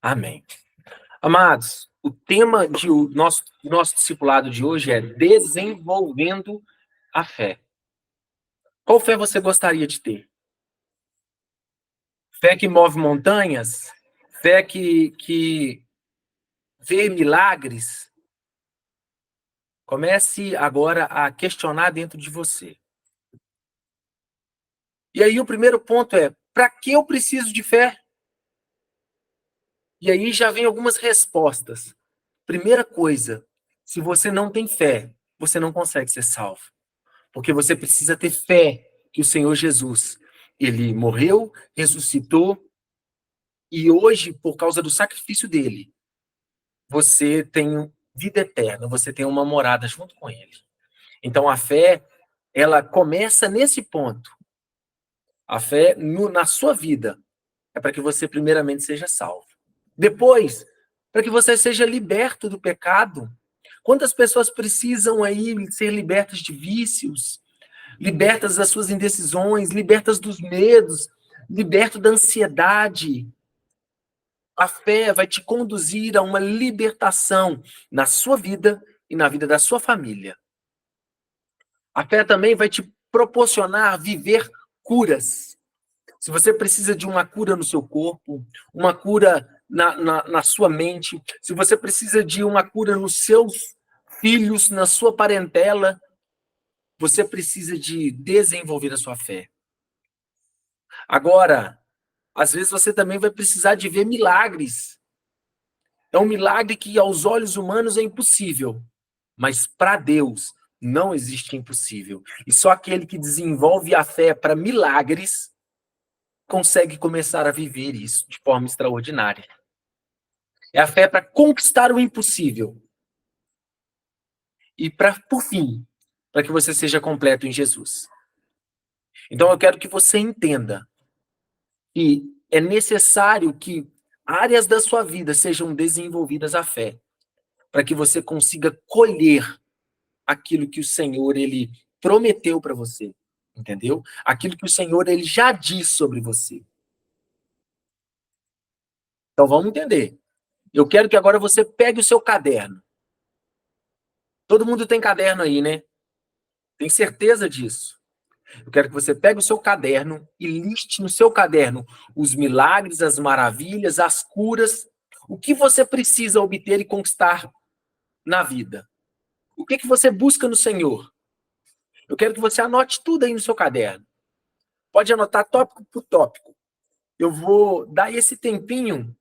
Amém. Amados, o tema do nosso discipulado de hoje é desenvolvendo a fé. Qual fé você gostaria de ter? Fé que move montanhas? Fé que vê milagres? Comece agora a questionar dentro de você. E aí o primeiro ponto é, para que eu preciso de fé? E aí já vem algumas respostas. Primeira coisa, se você não tem fé, você não consegue ser salvo. Porque você precisa ter fé que o Senhor Jesus, ele morreu, ressuscitou, e hoje, por causa do sacrifício dele, você tem vida eterna, você tem uma morada junto com ele. Então a fé, ela começa nesse ponto. A fé na sua vida é para que você primeiramente seja salvo. Depois, para que você seja liberto do pecado. Quantas pessoas precisam aí ser libertas de vícios, libertas das suas indecisões, libertas dos medos, liberto da ansiedade? A fé vai te conduzir a uma libertação na sua vida e na vida da sua família. A fé também vai te proporcionar viver curas. Se você precisa de uma cura no seu corpo, uma cura na sua mente, se você precisa de uma cura nos seus filhos, na sua parentela, você precisa de desenvolver a sua fé. Agora, às vezes você também vai precisar de ver milagres. É um milagre que aos olhos humanos é impossível, mas para Deus não existe impossível. E só aquele que desenvolve a fé para milagres consegue começar a viver isso de forma extraordinária. É a fé para conquistar o impossível. E por fim, para que você seja completo em Jesus. Então eu quero que você entenda que é necessário que áreas da sua vida sejam desenvolvidas à fé, para que você consiga colher aquilo que o Senhor ele prometeu para você, entendeu? Aquilo que o Senhor ele já disse sobre você. Então vamos entender. Eu quero que agora você pegue o seu caderno. Todo mundo tem caderno aí, né? Tem certeza disso? Eu quero que você pegue o seu caderno e liste no seu caderno os milagres, as maravilhas, as curas, o que você precisa obter e conquistar na vida. O que você busca no Senhor? Eu quero que você anote tudo aí no seu caderno. Pode anotar tópico por tópico. Eu vou dar esse tempinho,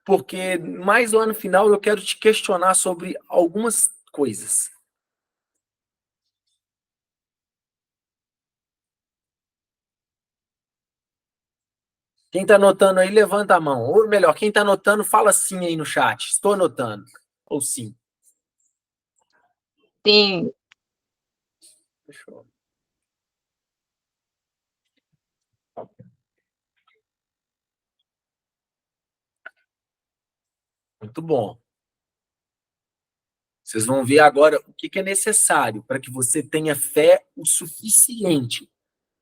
porque mais lá no final eu quero te questionar sobre algumas coisas. Quem está anotando aí, levanta a mão. Ou melhor, quem está anotando, fala sim aí no chat. Estou anotando. Ou sim. Sim. Fechou. Muito bom. Vocês vão ver agora o que é necessário para que você tenha fé o suficiente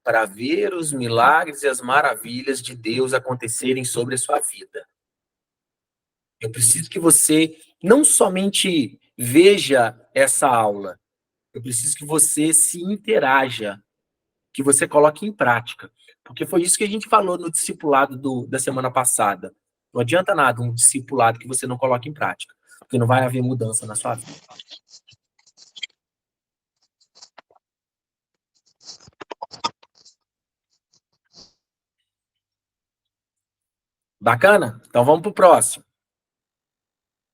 para ver os milagres e as maravilhas de Deus acontecerem sobre a sua vida. Eu preciso que você não somente veja essa aula, eu preciso que você se interaja, que você coloque em prática. Porque foi isso que a gente falou no discipulado da semana passada. Não adianta nada um discipulado que você não coloque em prática, porque não vai haver mudança na sua vida. Bacana? Então vamos para o próximo.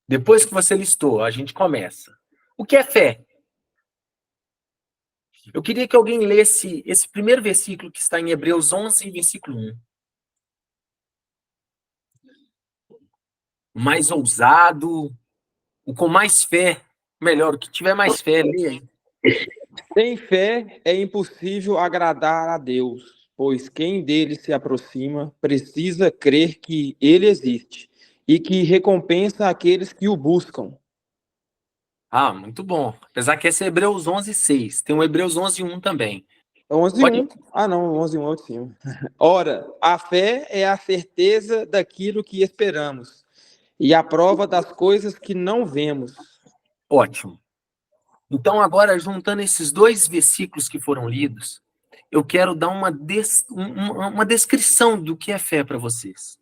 Depois que você listou, a gente começa. O que é fé? Eu queria que alguém lesse esse primeiro versículo que está em Hebreus 11, versículo 1. Mais ousado, o com mais fé, melhor, o que tiver mais fé, lê aí. Sem fé é impossível agradar a Deus, pois quem dele se aproxima precisa crer que ele existe e que recompensa aqueles que o buscam. Ah, muito bom. Apesar que esse é Hebreus 11, 6. Tem o Hebreus 11, 1 também. 11:1. Ah, não, 11:1 é o de cima. Ora, a fé é a certeza daquilo que esperamos e a prova das coisas que não vemos. Ótimo. Então, agora, juntando esses dois versículos que foram lidos, eu quero dar uma descrição do que é fé para vocês.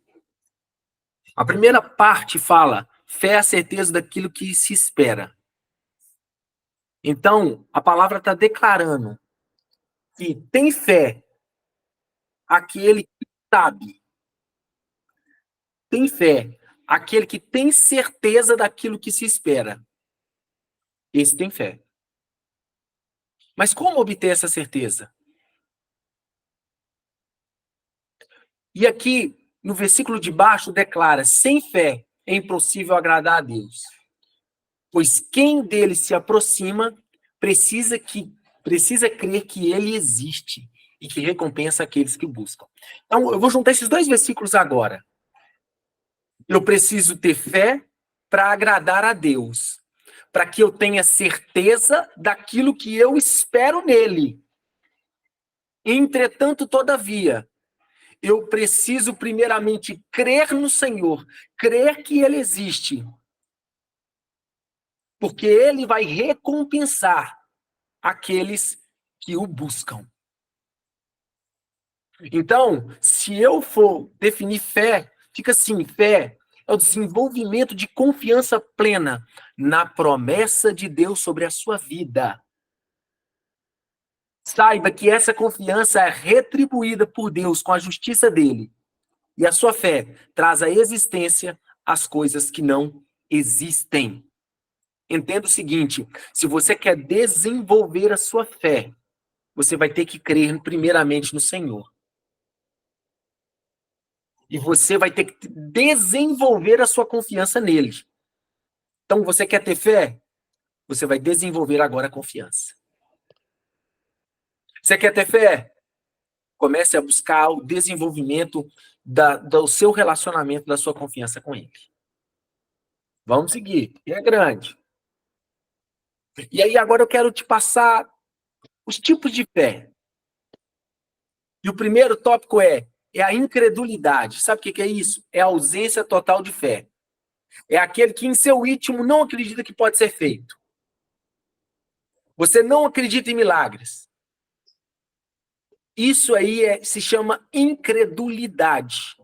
A primeira parte fala: fé é a certeza daquilo que se espera. Então, a palavra está declarando que tem fé aquele que sabe. Tem fé aquele que tem certeza daquilo que se espera. Esse tem fé. Mas como obter essa certeza? E aqui, no versículo de baixo, declara: sem fé é impossível agradar a Deus. Pois quem dele se aproxima precisa crer que ele existe e que recompensa aqueles que o buscam. Então, eu vou juntar esses dois versículos agora. Eu preciso ter fé para agradar a Deus, para que eu tenha certeza daquilo que eu espero nele. Entretanto, todavia, eu preciso primeiramente crer no Senhor, crer que ele existe, porque ele vai recompensar aqueles que o buscam. Então, se eu for definir fé, fica assim: fé é o desenvolvimento de confiança plena na promessa de Deus sobre a sua vida. Saiba que essa confiança é retribuída por Deus com a justiça dele. E a sua fé traz à existência as coisas que não existem. Entenda o seguinte: se você quer desenvolver a sua fé, você vai ter que crer primeiramente no Senhor. E você vai ter que desenvolver a sua confiança nele. Então, você quer ter fé? Você vai desenvolver agora a confiança. Você quer ter fé? Comece a buscar o desenvolvimento do seu relacionamento, da sua confiança com ele. Vamos seguir. E é grande. E aí, agora eu quero te passar os tipos de fé. E o primeiro tópico é a incredulidade. Sabe o que é isso? É a ausência total de fé. É aquele que em seu íntimo não acredita que pode ser feito. Você não acredita em milagres. Isso aí se chama incredulidade.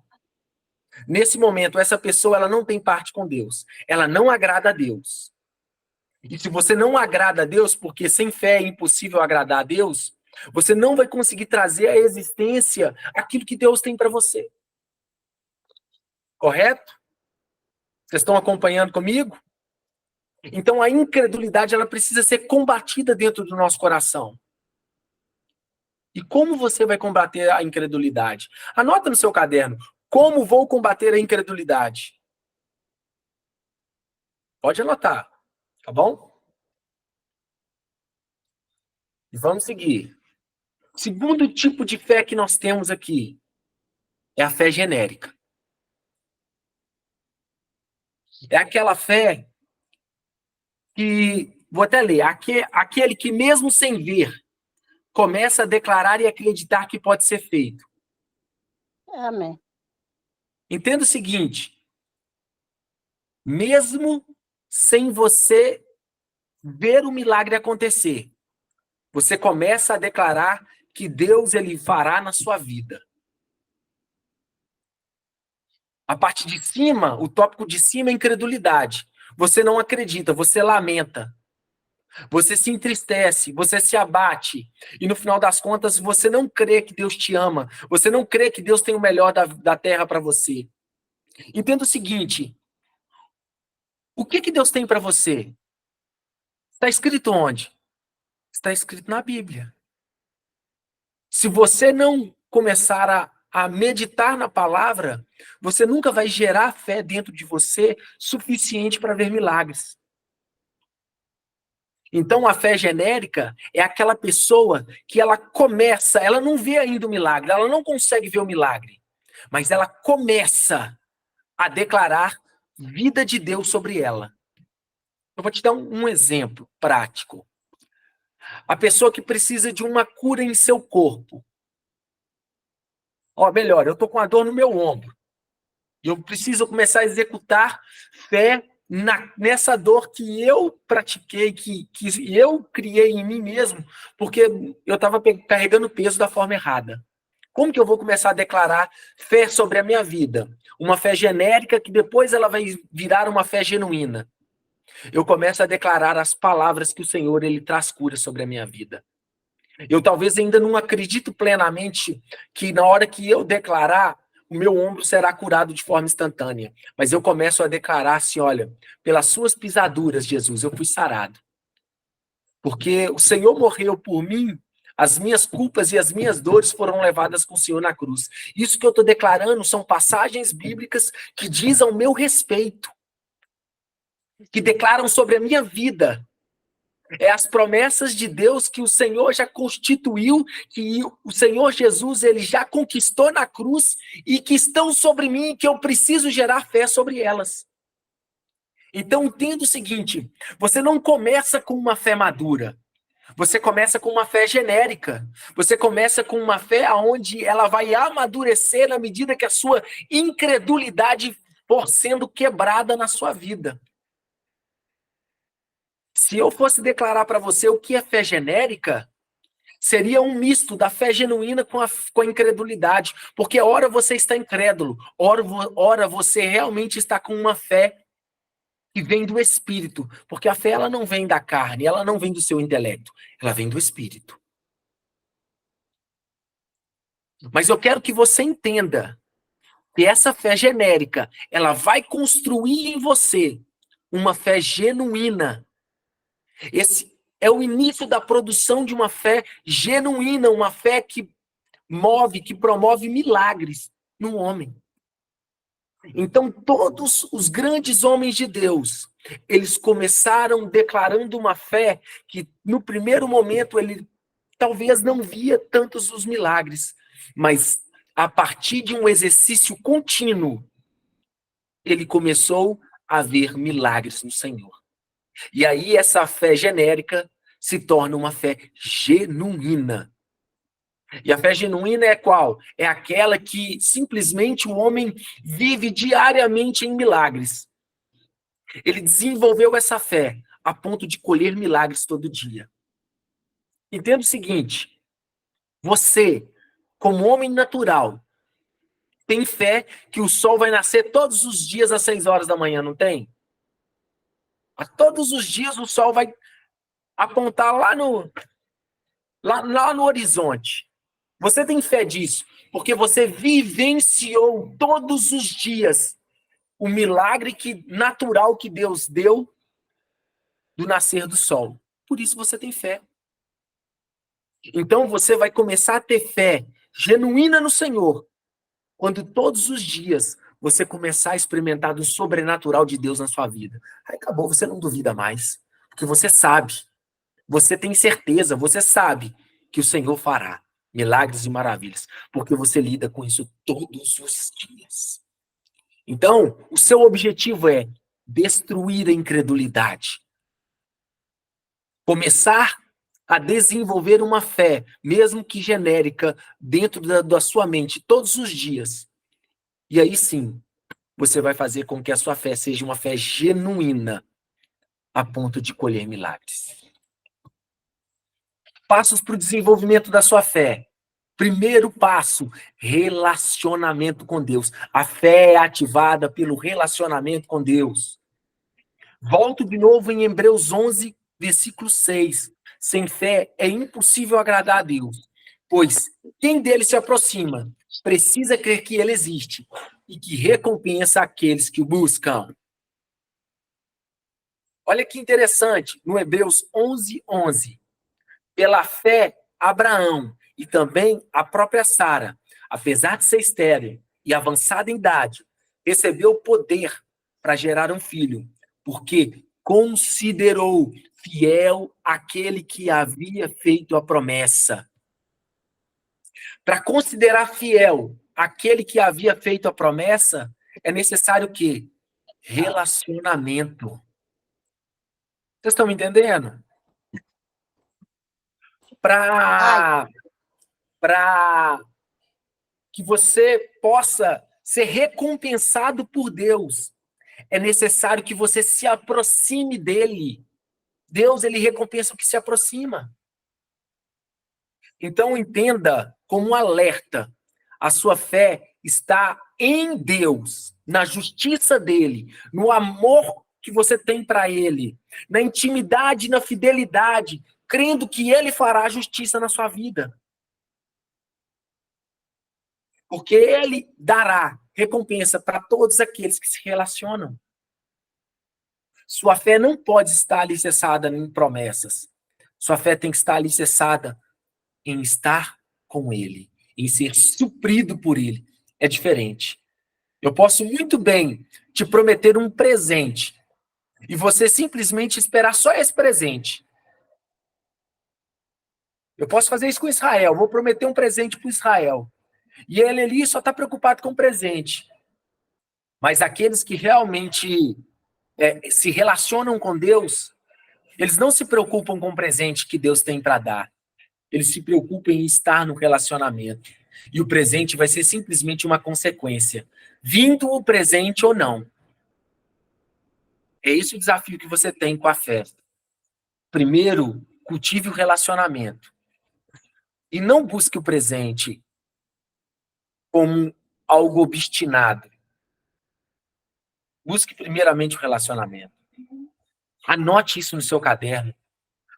Nesse momento, essa pessoa ela não tem parte com Deus. Ela não agrada a Deus. E se você não agrada a Deus, porque sem fé é impossível agradar a Deus, você não vai conseguir trazer à existência aquilo que Deus tem para você. Correto? Vocês estão acompanhando comigo? Então, a incredulidade ela precisa ser combatida dentro do nosso coração. E como você vai combater a incredulidade? Anota no seu caderno: como vou combater a incredulidade? Pode anotar, tá bom? E vamos seguir. Segundo tipo de fé que nós temos aqui é a fé genérica. É aquela fé que, vou até ler, aquele que mesmo sem ver, começa a declarar e acreditar que pode ser feito. Amém. Entenda o seguinte: mesmo sem você ver o milagre acontecer, você começa a declarar que Deus ele fará na sua vida. A parte de cima, o tópico de cima é incredulidade. Você não acredita, você lamenta. Você se entristece, você se abate. E no final das contas, você não crê que Deus te ama. Você não crê que Deus tem o melhor da terra para você. Entenda o seguinte: o que Deus tem para você? Está escrito onde? Está escrito na Bíblia. Se você não começar a meditar na palavra, você nunca vai gerar fé dentro de você suficiente para ver milagres. Então, a fé genérica é aquela pessoa que ela não vê ainda o milagre, ela não consegue ver o milagre, mas ela começa a declarar vida de Deus sobre ela. Eu vou te dar um exemplo prático. A pessoa que precisa de uma cura em seu corpo. Melhor, eu tô com a dor no meu ombro. Eu preciso começar a executar fé nessa dor que eu pratiquei, que eu criei em mim mesmo, porque eu estava carregando o peso da forma errada. Como que eu vou começar a declarar fé sobre a minha vida? Uma fé genérica que depois ela vai virar uma fé genuína. Eu começo a declarar as palavras que o Senhor ele traz cura sobre a minha vida. Eu talvez ainda não acredito plenamente que na hora que eu declarar, o meu ombro será curado de forma instantânea. Mas eu começo a declarar assim, olha, pelas suas pisaduras, Jesus, eu fui sarado. Porque o Senhor morreu por mim, as minhas culpas e as minhas dores foram levadas com o Senhor na cruz. Isso que eu estou declarando são passagens bíblicas que dizem ao meu respeito, que declaram sobre a minha vida. É as promessas de Deus que o Senhor já constituiu, que o Senhor Jesus ele já conquistou na cruz e que estão sobre mim, que eu preciso gerar fé sobre elas. Então entenda o seguinte, você não começa com uma fé madura, você começa com uma fé genérica, você começa com uma fé onde ela vai amadurecer na medida que a sua incredulidade for sendo quebrada na sua vida. Se eu fosse declarar para você o que é fé genérica, seria um misto da fé genuína com a incredulidade. Porque ora você está incrédulo, ora você realmente está com uma fé que vem do Espírito. Porque a fé ela não vem da carne, ela não vem do seu intelecto, ela vem do Espírito. Mas eu quero que você entenda que essa fé genérica, ela vai construir em você uma fé genuína. Esse é o início da produção de uma fé genuína, uma fé que move, que promove milagres no homem. Então, todos os grandes homens de Deus, eles começaram declarando uma fé que, no primeiro momento, ele talvez não via tantos os milagres, mas a partir de um exercício contínuo, ele começou a ver milagres no Senhor. E aí essa fé genérica se torna uma fé genuína. E a fé genuína é qual? É aquela que simplesmente o homem vive diariamente em milagres. Ele desenvolveu essa fé a ponto de colher milagres todo dia. Entenda o seguinte, você, como homem natural, tem fé que o sol vai nascer todos os dias às 6 horas da manhã, não tem? A todos os dias o sol vai apontar lá no horizonte. Você tem fé disso, porque você vivenciou todos os dias o milagre natural que Deus deu do nascer do sol. Por isso você tem fé. Então você vai começar a ter fé genuína no Senhor, quando todos os dias você começar a experimentar do sobrenatural de Deus na sua vida. Aí acabou, você não duvida mais, porque você sabe, você tem certeza, você sabe que o Senhor fará milagres e maravilhas, porque você lida com isso todos os dias. Então, o seu objetivo é destruir a incredulidade. Começar a desenvolver uma fé, mesmo que genérica, dentro da sua mente, todos os dias. E aí sim, você vai fazer com que a sua fé seja uma fé genuína, a ponto de colher milagres. Passos para o desenvolvimento da sua fé. Primeiro passo, relacionamento com Deus. A fé é ativada pelo relacionamento com Deus. Volto de novo em Hebreus 11, versículo 6. Sem fé é impossível agradar a Deus, pois quem dele se aproxima precisa crer que ele existe e que recompensa aqueles que o buscam. Olha que interessante, no Hebreus 11, 11. Pela fé, Abraão e também a própria Sara, apesar de ser estéril e avançada em idade, recebeu poder para gerar um filho, porque considerou fiel aquele que havia feito a promessa. Para considerar fiel aquele que havia feito a promessa, é necessário o quê? Relacionamento. Vocês estão me entendendo? Ai, Para que você possa ser recompensado por Deus, é necessário que você se aproxime dele. Deus, ele recompensa o que se aproxima. Então, entenda como um alerta. A sua fé está em Deus, na justiça dele, no amor que você tem para ele, na intimidade, na fidelidade, crendo que ele fará justiça na sua vida. Porque ele dará recompensa para todos aqueles que se relacionam. Sua fé não pode estar alicerçada em promessas. Sua fé tem que estar alicerçada em estar com ele, em ser suprido por ele. É diferente. Eu posso muito bem te prometer um presente e você simplesmente esperar só esse presente. Eu posso fazer isso com Israel. Vou prometer um presente para Israel. E ele ali só está preocupado com o presente. Mas aqueles que realmente se relacionam com Deus, eles não se preocupam com o presente que Deus tem para dar. Eles se preocupam em estar no relacionamento. E o presente vai ser simplesmente uma consequência. Vindo o presente ou não. É esse o desafio que você tem com a fé. Primeiro, cultive o relacionamento. E não busque o presente como algo obstinado. Busque primeiramente o relacionamento. Anote isso no seu caderno.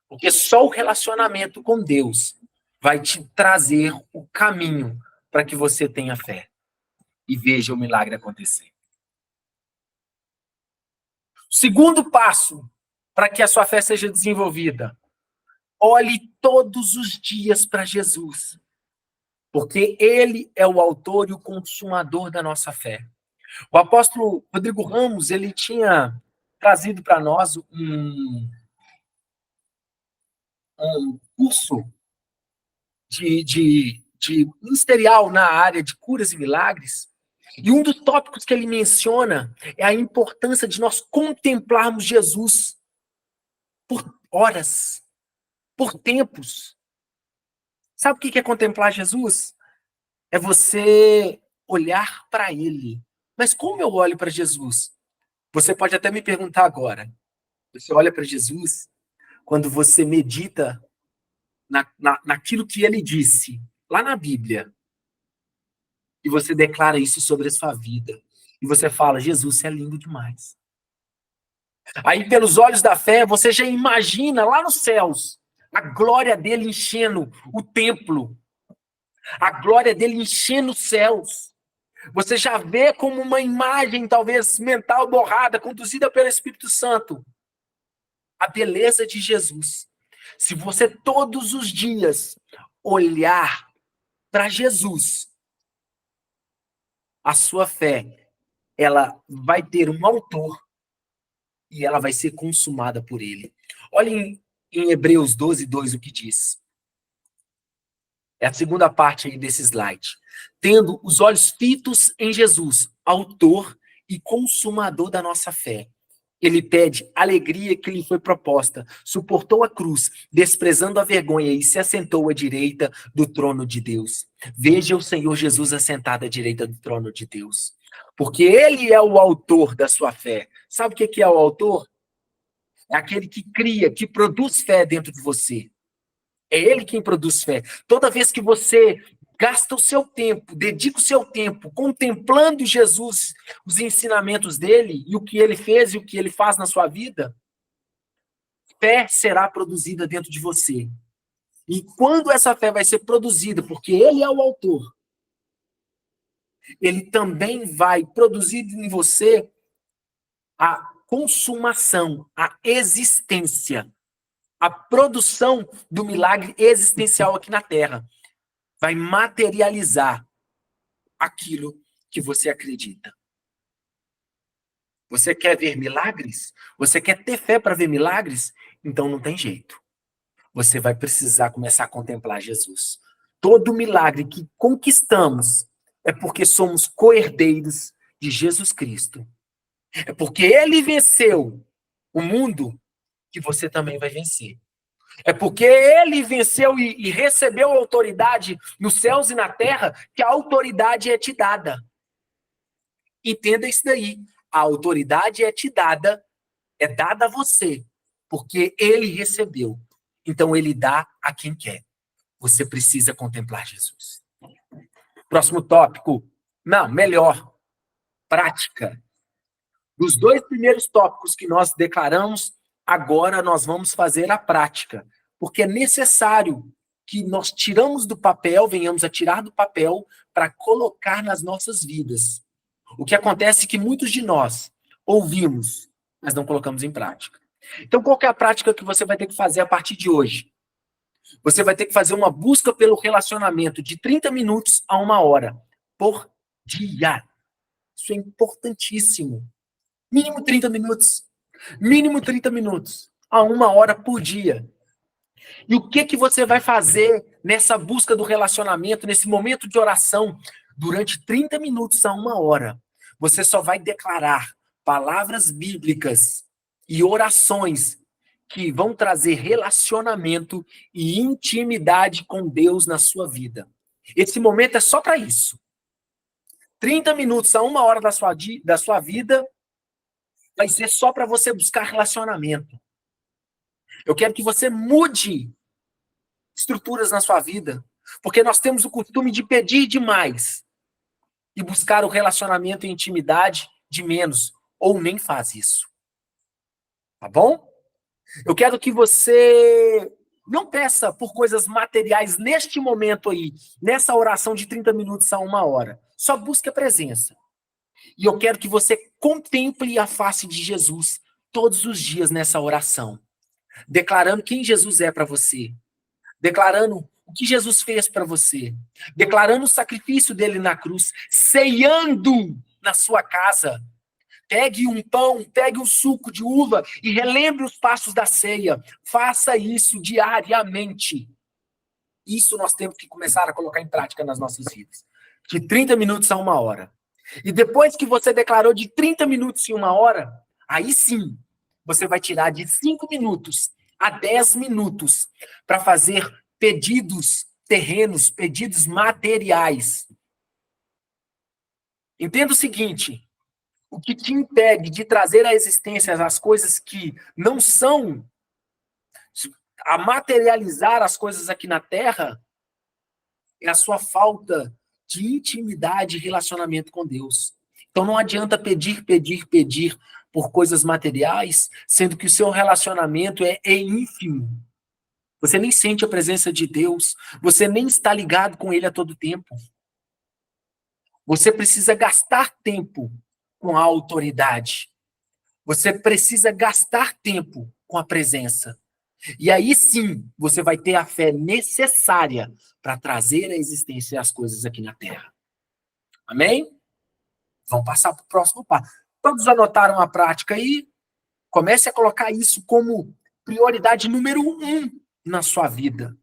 Porque só o relacionamento com Deus vai te trazer o caminho para que você tenha fé e veja o milagre acontecer. Segundo passo para que a sua fé seja desenvolvida: olhe todos os dias para Jesus, porque ele é o autor e o consumador da nossa fé. O apóstolo Rodrigo Ramos, ele tinha trazido para nós um curso de ministerial na área de curas e milagres, e um dos tópicos que ele menciona é a importância de nós contemplarmos Jesus por horas, por tempos. Sabe o que é contemplar Jesus? É você olhar para ele. Mas como eu olho para Jesus? Você pode até me perguntar agora. Você olha para Jesus quando você medita naquilo que ele disse, lá na Bíblia, e você declara isso sobre a sua vida. E você fala: Jesus, você é lindo demais. Aí, pelos olhos da fé, você já imagina lá nos céus a glória dele enchendo o templo, a glória dele enchendo os céus. Você já vê como uma imagem, talvez mental borrada, conduzida pelo Espírito Santo, a beleza de Jesus. Se você todos os dias olhar para Jesus, a sua fé, ela vai ter um autor e ela vai ser consumada por ele. Olhem em Hebreus 12:2 o que diz. É a segunda parte aí desse slide. Tendo os olhos fitos em Jesus, autor e consumador da nossa fé. Ele pede alegria que lhe foi proposta, suportou a cruz, desprezando a vergonha e se assentou à direita do trono de Deus. Veja o Senhor Jesus assentado à direita do trono de Deus. Porque ele é o autor da sua fé. Sabe o que é o autor? É aquele que cria, que produz fé dentro de você. É ele quem produz fé. Toda vez que você gasta o seu tempo, dedica o seu tempo contemplando Jesus, os ensinamentos dele e o que ele fez e o que ele faz na sua vida, fé será produzida dentro de você. E quando essa fé vai ser produzida, porque ele é o autor, ele também vai produzir em você a consumação, a existência, a produção do milagre existencial aqui na Terra. Vai materializar aquilo que você acredita. Você quer ver milagres? Você quer ter fé para ver milagres? Então não tem jeito. Você vai precisar começar a contemplar Jesus. Todo milagre que conquistamos é porque somos co-herdeiros de Jesus Cristo. É porque ele venceu o mundo que você também vai vencer. É porque ele venceu e recebeu autoridade nos céus e na terra que a autoridade é te dada. Entenda isso daí. A autoridade é dada a você, porque ele recebeu. Então ele dá a quem quer. Você precisa contemplar Jesus. Próximo tópico. Não, melhor. Prática. Dos 2 primeiros tópicos que nós declaramos, agora nós vamos fazer a prática. Porque é necessário que nós tiramos do papel, venhamos a tirar do papel, para colocar nas nossas vidas. O que acontece é que muitos de nós ouvimos, mas não colocamos em prática. Então, qual que é a prática que você vai ter que fazer a partir de hoje? Você vai ter que fazer uma busca pelo relacionamento de 30 minutos a 1 hora por dia. Isso é importantíssimo. Mínimo 30 minutos. Mínimo 30 minutos a 1 hora por dia. E o que você vai fazer nessa busca do relacionamento, nesse momento de oração, durante 30 minutos a 1 hora? Você só vai declarar palavras bíblicas e orações que vão trazer relacionamento e intimidade com Deus na sua vida. Esse momento é só para isso. 30 minutos a 1 hora da sua vida vai ser só para você buscar relacionamento. Eu quero que você mude estruturas na sua vida, porque nós temos o costume de pedir demais e buscar o relacionamento e intimidade de menos, ou nem faz isso. Tá bom? Eu quero que você não peça por coisas materiais neste momento aí, nessa oração de 30 minutos a 1 hora. Só busque a presença. E eu quero que você contemple a face de Jesus todos os dias nessa oração, declarando quem Jesus é para você, declarando o que Jesus fez para você, declarando o sacrifício dele na cruz, ceando na sua casa. Pegue um pão, pegue um suco de uva e relembre os passos da ceia. Faça isso diariamente. Isso nós temos que começar a colocar em prática nas nossas vidas. De 30 minutos a 1 hora. E depois que você declarou de 30 minutos em 1 hora, aí sim, você vai tirar de 5 minutos a 10 minutos para fazer pedidos terrenos, pedidos materiais. Entenda o seguinte: o que te impede de trazer à existência as coisas que não são, a materializar as coisas aqui na Terra, é a sua falta de intimidade e relacionamento com Deus. Então não adianta pedir por coisas materiais, sendo que o seu relacionamento é ínfimo. Você nem sente a presença de Deus, você nem está ligado com Ele a todo tempo. Você precisa gastar tempo com a autoridade. Você precisa gastar tempo com a presença. E aí sim, você vai ter a fé necessária para trazer à existência as coisas aqui na Terra. Amém? Vamos passar para o próximo passo. Todos anotaram a prática aí? Comece a colocar isso como prioridade número 1 na sua vida.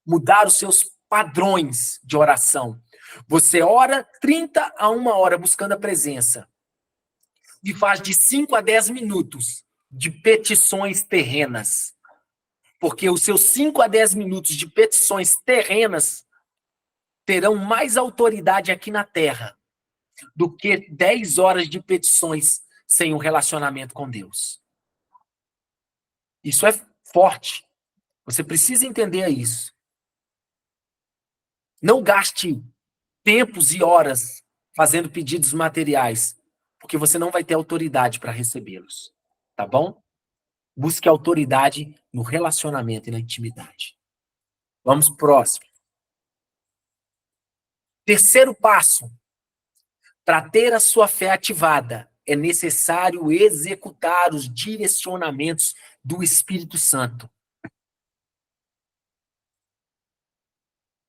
Mudar os seus padrões de oração. Você ora 30 a 1 hora buscando a presença. E faz de 5 a 10 minutos de petições terrenas. Porque os seus 5 a 10 minutos de petições terrenas terão mais autoridade aqui na Terra do que 10 horas de petições sem um relacionamento com Deus. Isso é forte. Você precisa entender isso. Não gaste tempos e horas fazendo pedidos materiais, porque você não vai ter autoridade para recebê-los. Tá bom? Busque autoridade no relacionamento e na intimidade. Vamos pro próximo. Terceiro passo. Para ter a sua fé ativada, é necessário executar os direcionamentos do Espírito Santo.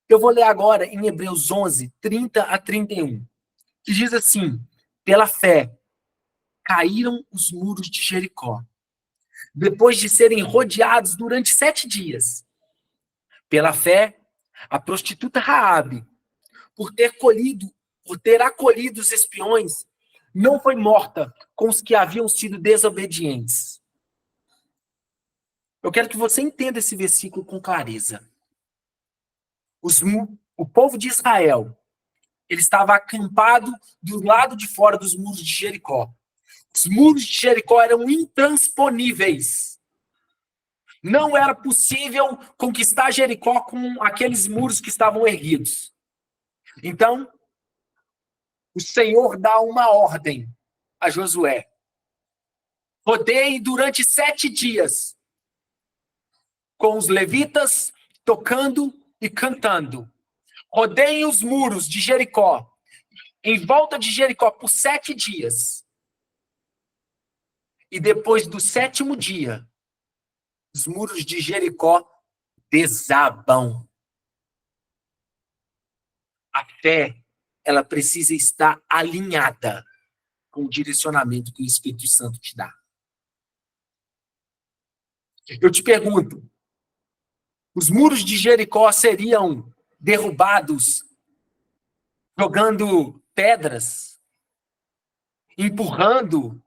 Eu vou ler agora em Hebreus 11, 30 a 31, que diz assim: pela fé, caíram os muros de Jericó, depois de serem rodeados durante 7 dias. Pela fé, a prostituta Raabe, por ter acolhido os espiões, não foi morta com os que haviam sido desobedientes. Eu quero que você entenda esse versículo com clareza. O povo de Israel, ele estava acampado do lado de fora dos muros de Jericó. Os muros de Jericó eram intransponíveis. Não era possível conquistar Jericó com aqueles muros que estavam erguidos. Então, o Senhor dá uma ordem a Josué. Rodeie durante 7 dias, com os levitas tocando e cantando. Rodeiem os muros de Jericó, em volta de Jericó, por 7 dias. E depois do 7º dia, os muros de Jericó desabam. A fé, ela precisa estar alinhada com o direcionamento que o Espírito Santo te dá. Eu te pergunto, os muros de Jericó seriam derrubados jogando pedras, empurrando,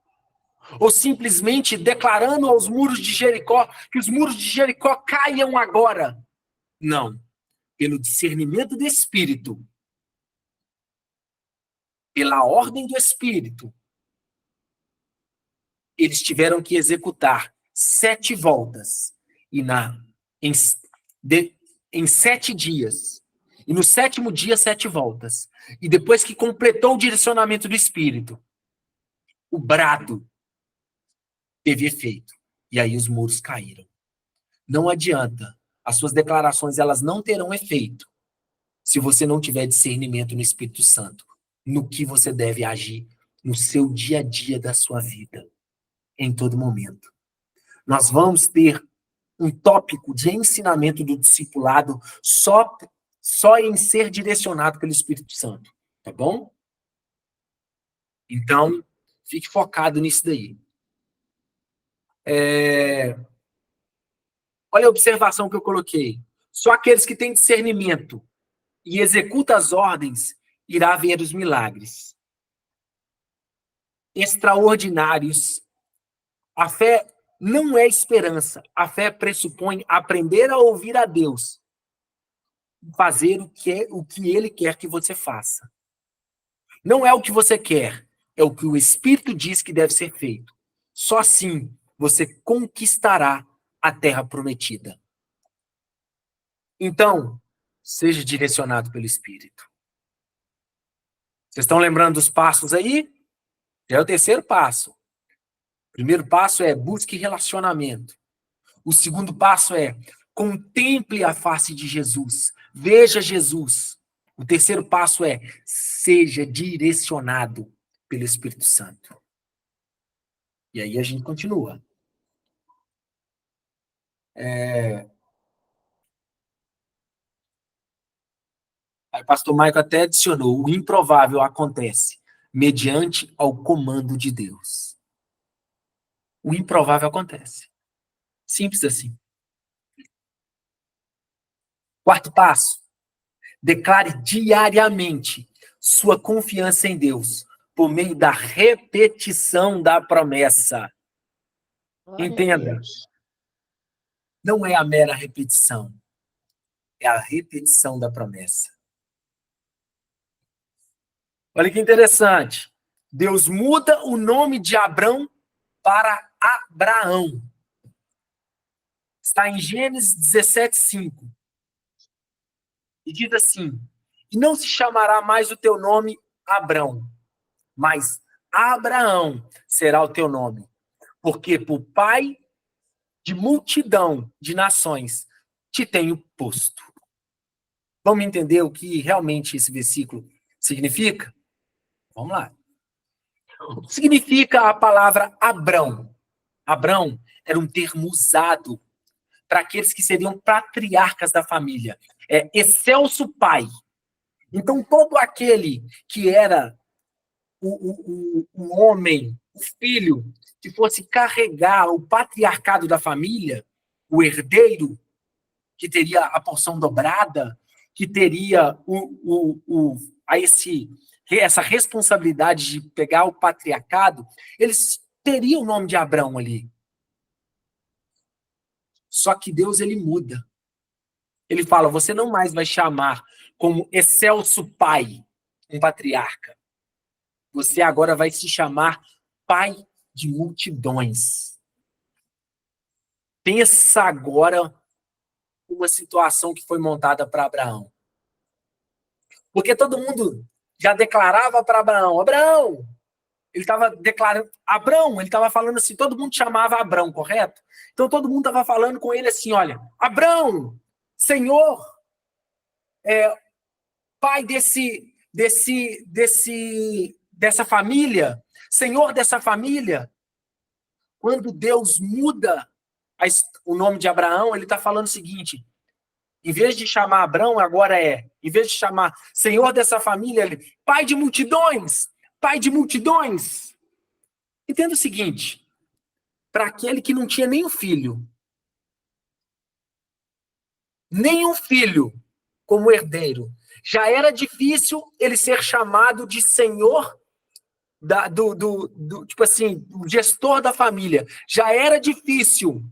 ou simplesmente declarando aos muros de Jericó que os muros de Jericó caiam agora? Não. Pelo discernimento do Espírito, pela ordem do Espírito, eles tiveram que executar 7 voltas. E em 7 dias. E no 7º dia, 7 voltas. E depois que completou o direcionamento do Espírito, o brado teve efeito. E aí os muros caíram. Não adianta. As suas declarações, elas não terão efeito se você não tiver discernimento no Espírito Santo, no que você deve agir no seu dia a dia da sua vida, em todo momento. Nós vamos ter um tópico de ensinamento do discipulado só em ser direcionado pelo Espírito Santo, tá bom? Então, fique focado nisso daí. Olha a observação que eu coloquei. Só aqueles que têm discernimento e executam as ordens irá ver os milagres extraordinários. A fé não é esperança. A fé pressupõe aprender a ouvir a Deus, fazer o que Ele quer que você faça. Não é o que você quer, é o que o Espírito diz que deve ser feito. Só assim você conquistará a terra prometida. Então, seja direcionado pelo Espírito. Vocês estão lembrando dos passos aí? Já é o 3º passo. O primeiro passo é busque relacionamento. O segundo passo é contemple a face de Jesus. Veja Jesus. O 3º passo é seja direcionado pelo Espírito Santo. E aí a gente continua. Aí o pastor Michael até adicionou, o improvável acontece mediante ao comando de Deus. O improvável acontece. Simples assim. 4º passo. Declare diariamente sua confiança em Deus por meio da repetição da promessa. Glória a Entenda, Deus. não é a mera repetição, é a repetição da promessa. Olha que interessante. Deus muda o nome de Abrão para Abraão. Está em Gênesis 17:5. E diz assim: e não se chamará mais o teu nome Abrão, mas Abraão será o teu nome, porque por pai de multidão de nações te tenho posto. Vamos entender o que realmente esse versículo significa? Vamos lá. O que significa a palavra Abrão? Abrão era um termo usado para aqueles que seriam patriarcas da família. É excelso pai. Então, todo aquele que era o homem, o filho, que fosse carregar o patriarcado da família, o herdeiro, que teria a porção dobrada, que teria essa responsabilidade de pegar o patriarcado, eles teriam o nome de Abrão ali. Só que Deus, ele muda. Ele fala, você não mais vai chamar como excelso pai, um patriarca. Você agora vai se chamar pai de multidões. Pensa agora uma situação que foi montada para Abraão. Porque todo mundo já declarava para Abraão, Abraão, ele estava declarando, Abrão, ele estava falando assim, todo mundo chamava Abrão, correto? Então todo mundo estava falando com ele assim, olha, Abrão, Senhor, pai dessa família, Senhor dessa família. Quando Deus muda o nome de Abraão, ele está falando o seguinte, em vez de chamar Abrão, agora em vez de chamar Senhor dessa família, ele, pai de multidões, pai de multidões. Entenda o seguinte, para aquele que não tinha nenhum filho como herdeiro, já era difícil ele ser chamado de Senhor, tipo assim, o gestor da família. Já era difícil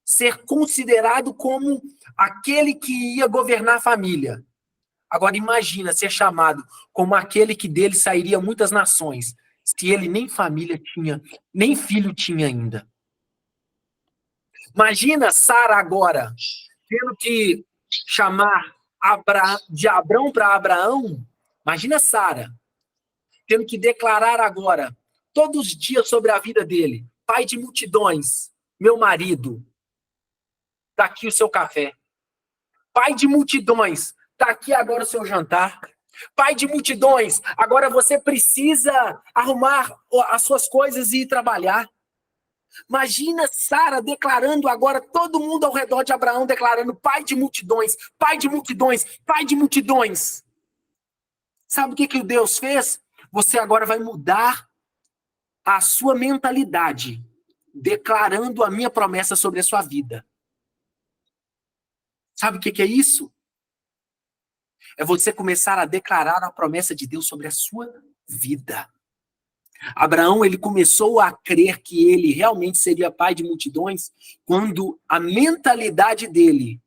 ser considerado como aquele que ia governar a família. Agora imagina ser chamado como aquele que dele sairia muitas nações, se ele nem família tinha, nem filho tinha ainda. Imagina Sara agora tendo que chamar de Abrão para Abraão. Imagina Sara tendo que declarar agora, todos os dias sobre a vida dele, pai de multidões, meu marido, está aqui o seu café. Pai de multidões, está aqui agora o seu jantar. Pai de multidões, agora você precisa arrumar as suas coisas e ir trabalhar. Imagina Sara declarando agora, todo mundo ao redor de Abraão declarando pai de multidões, pai de multidões, pai de multidões. Sabe o que o Deus fez? Você agora vai mudar a sua mentalidade, declarando a minha promessa sobre a sua vida. Sabe o que é isso? É você começar a declarar a promessa de Deus sobre a sua vida. Abraão, ele começou a crer que ele realmente seria pai de multidões quando a mentalidade dele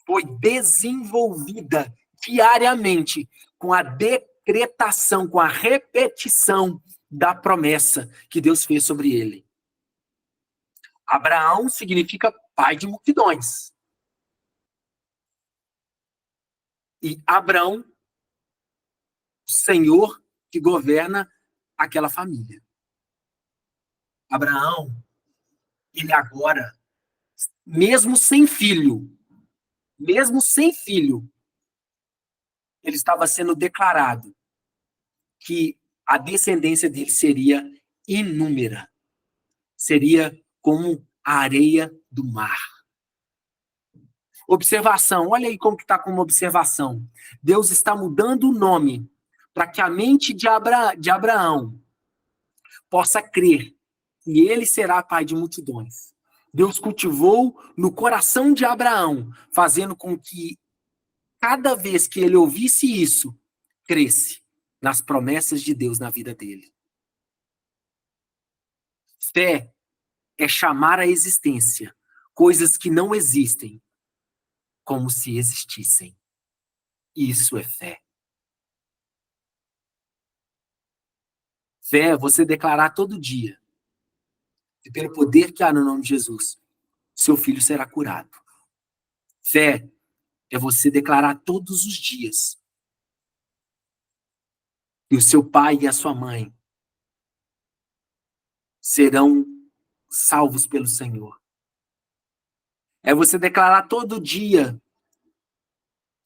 foi desenvolvida diariamente com a decretação, com a repetição da promessa que Deus fez sobre ele. Abraão significa pai de multidões. E Abrão, Senhor que governa aquela família. Abraão, ele agora, mesmo sem filho, ele estava sendo declarado que a descendência dele seria inúmera. Seria como a areia do mar. Observação, olha aí como que está como observação. Deus está mudando o nome para que a mente de Abraão possa crer que ele será pai de multidões. Deus cultivou no coração de Abraão, fazendo com que cada vez que ele ouvisse isso, cresce nas promessas de Deus na vida dele. Fé é chamar à existência coisas que não existem como se existissem. Isso é fé. Fé é você declarar todo dia, e pelo poder que há no nome de Jesus, seu filho será curado. Fé é você declarar todos os dias que o seu pai e a sua mãe serão salvos pelo Senhor. É você declarar todo dia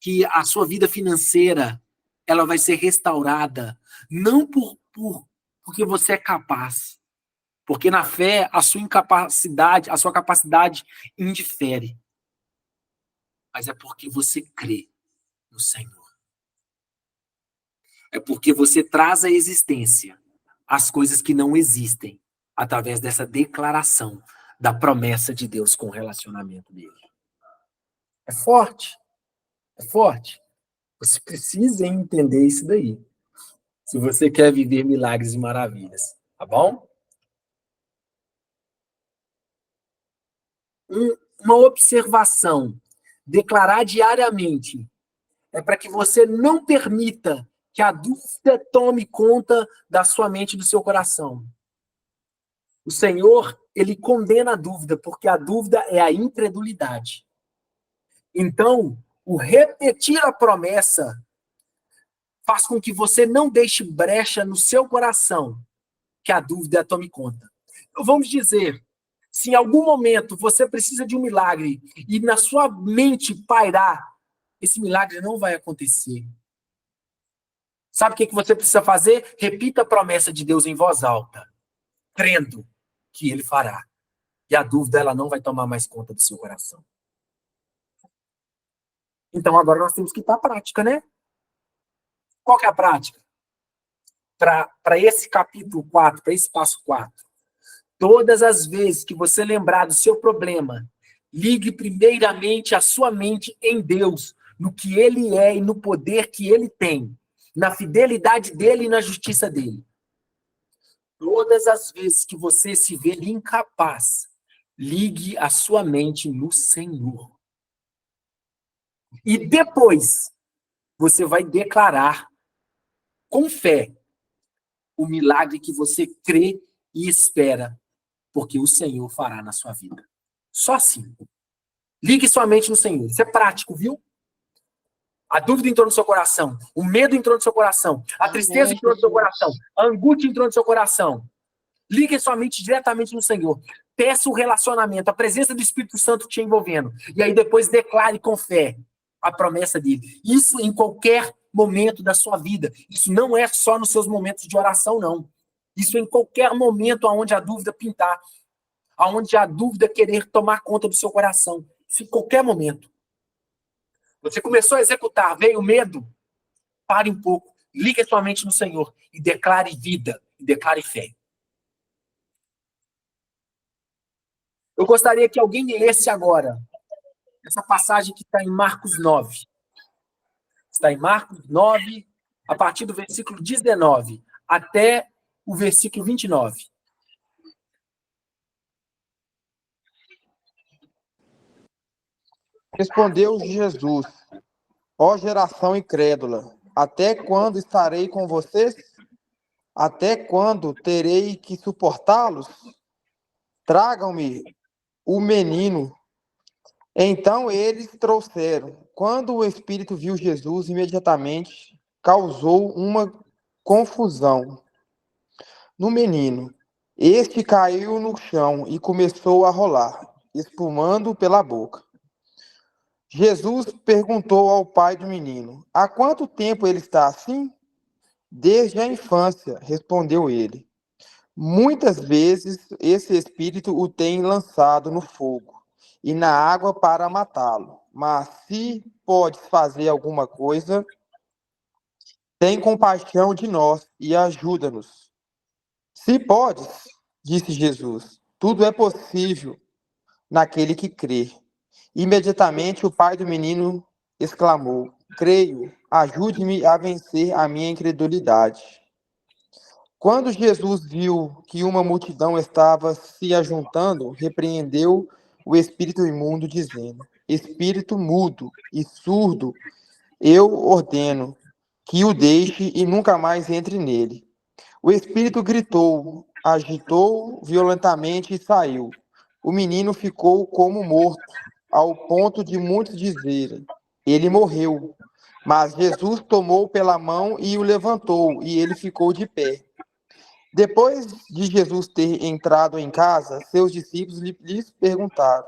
que a sua vida financeira ela vai ser restaurada, não porque você é capaz, porque na fé a sua incapacidade, a sua capacidade indifere, mas é porque você crê no Senhor. É porque você traz à existência as coisas que não existem, através dessa declaração da promessa de Deus com o relacionamento dele. É forte. É forte. Você precisa entender isso daí. Se você quer viver milagres e maravilhas. Tá bom? Uma observação. Declarar diariamente é para que você não permita que a dúvida tome conta da sua mente e do seu coração. O Senhor, ele condena a dúvida, porque a dúvida é a incredulidade. Então, o repetir a promessa faz com que você não deixe brecha no seu coração que a dúvida tome conta. Então, vamos dizer, se em algum momento você precisa de um milagre e na sua mente pairar, esse milagre não vai acontecer. Sabe o que você precisa fazer? Repita a promessa de Deus em voz alta, crendo que ele fará. E a dúvida ela não vai tomar mais conta do seu coração. Então agora nós temos que ir para a prática, né? Qual que é a prática? Para esse capítulo 4, para esse passo 4. Todas as vezes que você lembrar do seu problema, ligue primeiramente a sua mente em Deus, no que ele é e no poder que ele tem, na fidelidade dele e na justiça dele. Todas as vezes que você se ver incapaz, ligue a sua mente no Senhor. E depois, você vai declarar com fé o milagre que você crê e espera, porque o Senhor fará na sua vida. Só assim. Ligue sua mente no Senhor. Isso é prático, viu? A dúvida entrou no seu coração, o medo entrou no seu coração, a tristeza entrou no seu coração, a angústia entrou no seu coração. Ligue sua mente diretamente no Senhor. Peça o relacionamento, a presença do Espírito Santo te envolvendo. E aí depois declare com fé a promessa dele. Isso em qualquer momento da sua vida. Isso não é só nos seus momentos de oração, não. Isso em qualquer momento onde a dúvida pintar, onde a dúvida querer tomar conta do seu coração. Isso em qualquer momento. Você começou a executar, veio o medo, pare um pouco, ligue sua mente no Senhor e declare vida, e declare fé. Eu gostaria que alguém lesse agora essa passagem que está em Marcos 9. Está em Marcos 9, a partir do versículo 19 até o versículo 29. Respondeu Jesus: ó geração incrédula, até quando estarei com vocês? Até quando terei que suportá-los? Tragam-me o menino. Então eles trouxeram. Quando o Espírito viu Jesus, imediatamente causou uma confusão no menino. Este caiu no chão e começou a rolar, espumando pela boca. Jesus perguntou ao pai do menino: há quanto tempo ele está assim? Desde a infância, respondeu ele. Muitas vezes esse espírito o tem lançado no fogo e na água para matá-lo. Mas se podes fazer alguma coisa, tem compaixão de nós e ajuda-nos. Se podes, disse Jesus, tudo é possível naquele que crê. Imediatamente o pai do menino exclamou: creio, ajude-me a vencer a minha incredulidade. Quando Jesus viu que uma multidão estava se ajuntando, repreendeu o espírito imundo, dizendo: espírito mudo e surdo, eu ordeno que o deixe e nunca mais entre nele. O espírito gritou, agitou violentamente e saiu. O menino ficou como morto, ao ponto de muitos dizerem: ele morreu. Mas Jesus tomou pela mão e o levantou, e ele ficou de pé. Depois de Jesus ter entrado em casa, seus discípulos lhes perguntaram,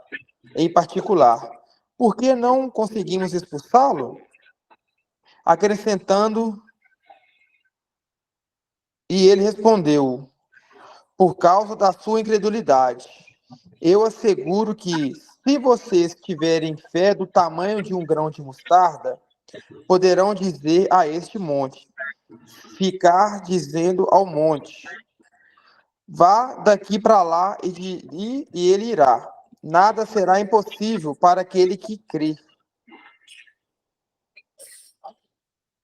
em particular, por que não conseguimos expulsá-lo? Acrescentando, e ele respondeu, por causa da sua incredulidade. Eu asseguro que, se vocês tiverem fé do tamanho de um grão de mostarda, poderão dizer a este monte, ficar dizendo ao monte, vá daqui para lá e ele irá. Nada será impossível para aquele que crê.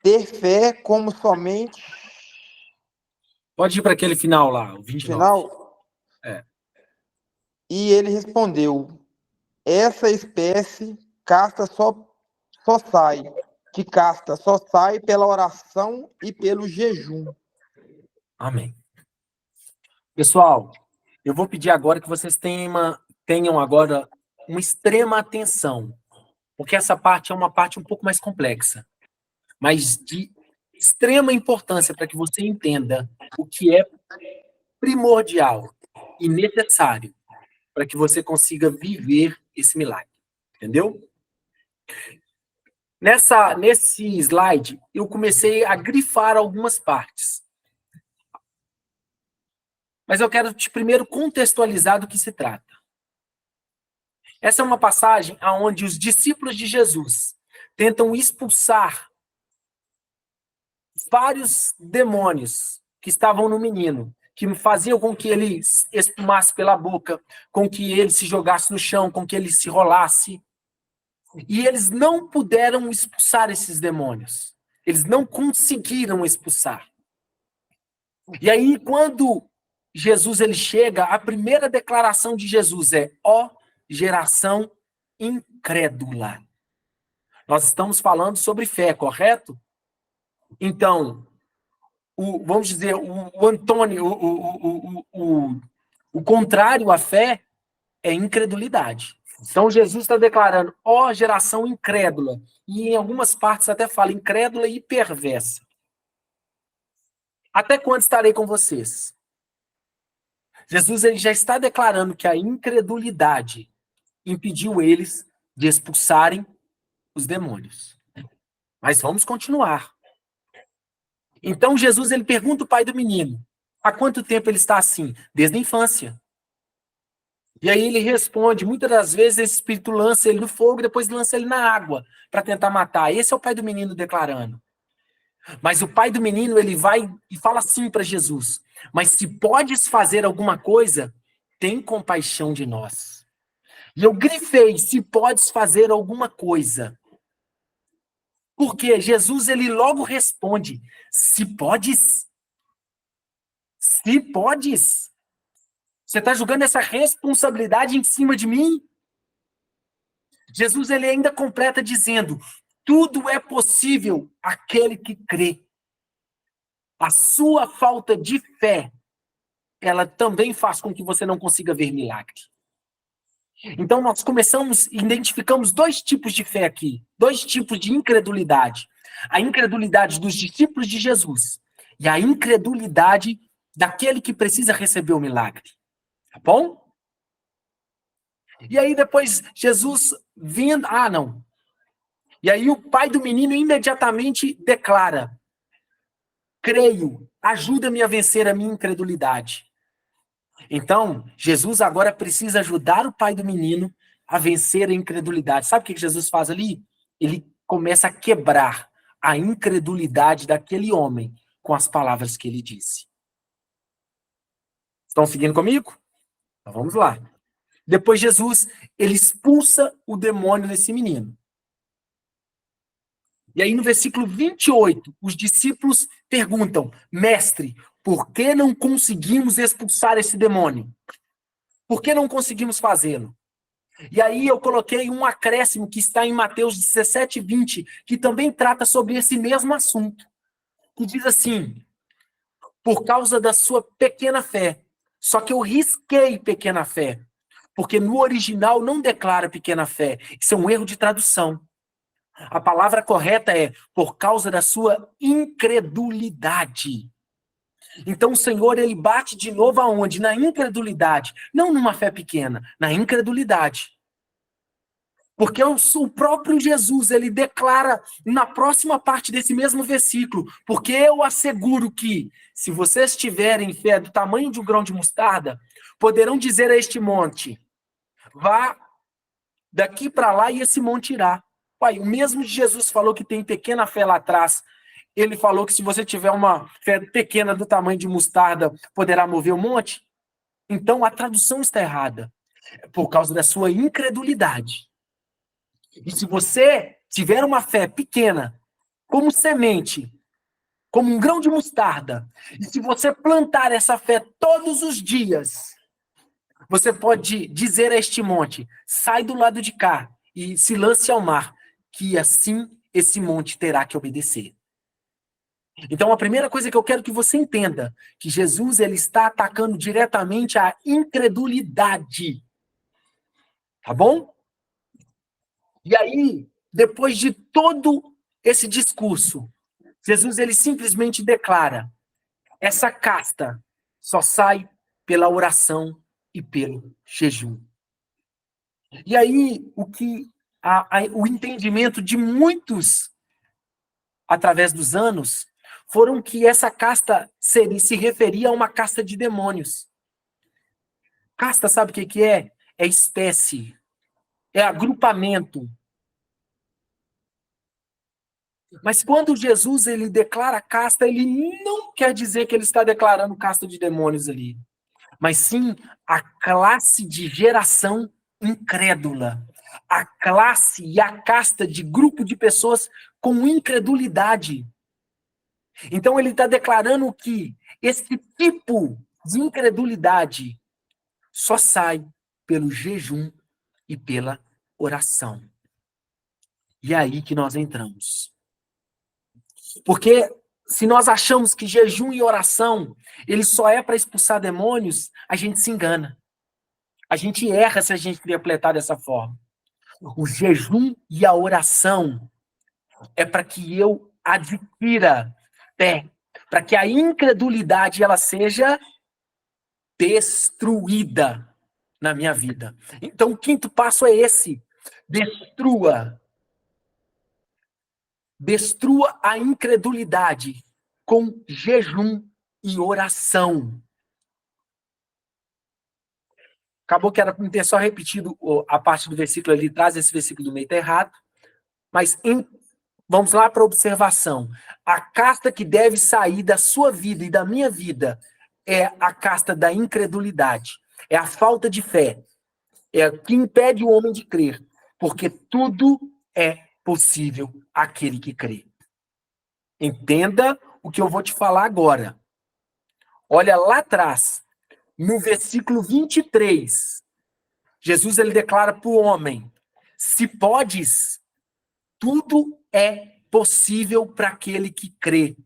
Ter fé como somente... Pode ir para aquele final lá, o 29. Final? É. E ele respondeu, essa espécie casta só sai, de casta só sai pela oração e pelo jejum. Amém. Pessoal, eu vou pedir agora que vocês tenham agora uma extrema atenção, porque essa parte é uma parte um pouco mais complexa, mas de extrema importância para que você entenda o que é primordial e necessário para que você consiga viver esse milagre. Entendeu? Nesse slide, eu comecei a grifar algumas partes. Mas eu quero te primeiro contextualizar do que se trata. Essa é uma passagem onde os discípulos de Jesus tentam expulsar vários demônios que estavam no menino, que faziam com que ele espumasse pela boca, com que ele se jogasse no chão, com que ele se rolasse. E eles não puderam expulsar esses demônios. Eles não conseguiram expulsar. E aí, quando Jesus ele chega, a primeira declaração de Jesus é: ó geração incrédula. Nós estamos falando sobre fé, correto? Então, vamos dizer, o Antônio, o contrário à fé é incredulidade. Então, Jesus está declarando, ó geração incrédula. E em algumas partes até fala incrédula e perversa. Até quando estarei com vocês? Jesus ele já está declarando que a incredulidade impediu eles de expulsarem os demônios. Mas vamos continuar. Então, Jesus ele pergunta ao pai do menino, há quanto tempo ele está assim? Desde a infância. E aí ele responde, muitas das vezes esse espírito lança ele no fogo, depois lança ele na água para tentar matar. Esse é o pai do menino declarando. Mas o pai do menino, ele vai e fala assim para Jesus, mas se podes fazer alguma coisa, tem compaixão de nós. E eu grifei, se podes fazer alguma coisa. Porque Jesus, ele logo responde, se podes. Se podes. Você está jogando essa responsabilidade em cima de mim? Jesus ele ainda completa dizendo, tudo é possível àquele que crê. A sua falta de fé, ela também faz com que você não consiga ver milagre. Então nós identificamos dois tipos de fé aqui, dois tipos de incredulidade. A incredulidade dos discípulos de Jesus e a incredulidade daquele que precisa receber o milagre. Tá bom? E aí depois Jesus vindo... não. E aí o pai do menino imediatamente declara, creio, ajuda-me a vencer a minha incredulidade. Então, Jesus agora precisa ajudar o pai do menino a vencer a incredulidade. Sabe o que Jesus faz ali? Ele começa a quebrar a incredulidade daquele homem com as palavras que ele disse. Estão seguindo comigo? Então vamos lá. Depois Jesus, ele expulsa o demônio desse menino. E aí no versículo 28, os discípulos perguntam, mestre, por que não conseguimos expulsar esse demônio? Por que não conseguimos fazê-lo? E aí eu coloquei um acréscimo que está em Mateus 17, 20, que também trata sobre esse mesmo assunto. Que diz assim, por causa da sua pequena fé. Só que eu risquei pequena fé, porque no original não declara pequena fé. Isso é um erro de tradução. A palavra correta é por causa da sua incredulidade. Então o Senhor, ele bate de novo aonde? Na incredulidade. Não numa fé pequena, na incredulidade. Porque o próprio Jesus, ele declara na próxima parte desse mesmo versículo, porque eu asseguro que, se vocês tiverem fé do tamanho de um grão de mostarda, poderão dizer a este monte, vá daqui para lá e esse monte irá. Pai, o mesmo Jesus falou que tem pequena fé lá atrás. Ele falou que se você tiver uma fé pequena do tamanho de mostarda, poderá mover o monte. Então a tradução está errada. Por causa da sua incredulidade. E se você tiver uma fé pequena, como semente, como um grão de mostarda, e se você plantar essa fé todos os dias, você pode dizer a este monte, sai do lado de cá e se lance ao mar, que assim esse monte terá que obedecer. Então, a primeira coisa que eu quero que você entenda, que Jesus ele está atacando diretamente a incredulidade. Tá bom? E aí, depois de todo esse discurso, Jesus ele simplesmente declara: essa casta só sai pela oração e pelo jejum. E aí, o entendimento de muitos, através dos anos, foram que essa casta se referia a uma casta de demônios. Casta, sabe o que é? É espécie, é agrupamento. Mas quando Jesus ele declara casta, ele não quer dizer que ele está declarando casta de demônios ali, mas sim a classe de geração incrédula, a classe e a casta de grupo de pessoas com incredulidade. Então ele está declarando que esse tipo de incredulidade só sai pelo jejum e pela oração. E é aí que nós entramos. Porque se nós achamos que jejum e oração ele só é para expulsar demônios, a gente se engana. A gente erra se a gente interpretar dessa forma. O jejum e a oração é para que eu adquira fé, para que a incredulidade ela seja destruída na minha vida. Então, o quinto passo é esse: destrua. Destrua a incredulidade com jejum e oração. Acabou que era para ter só repetido a parte do versículo ali, traz esse versículo do meio, tá errado. Mas vamos lá para a observação. A casta que deve sair da sua vida e da minha vida é a casta da incredulidade. É a falta de fé. É o que impede o homem de crer. Porque tudo é possível àquele que crê. Entenda o que eu vou te falar agora. Olha lá atrás, no versículo 23, Jesus ele declara para o homem: se podes, tudo é possível para aquele que crê.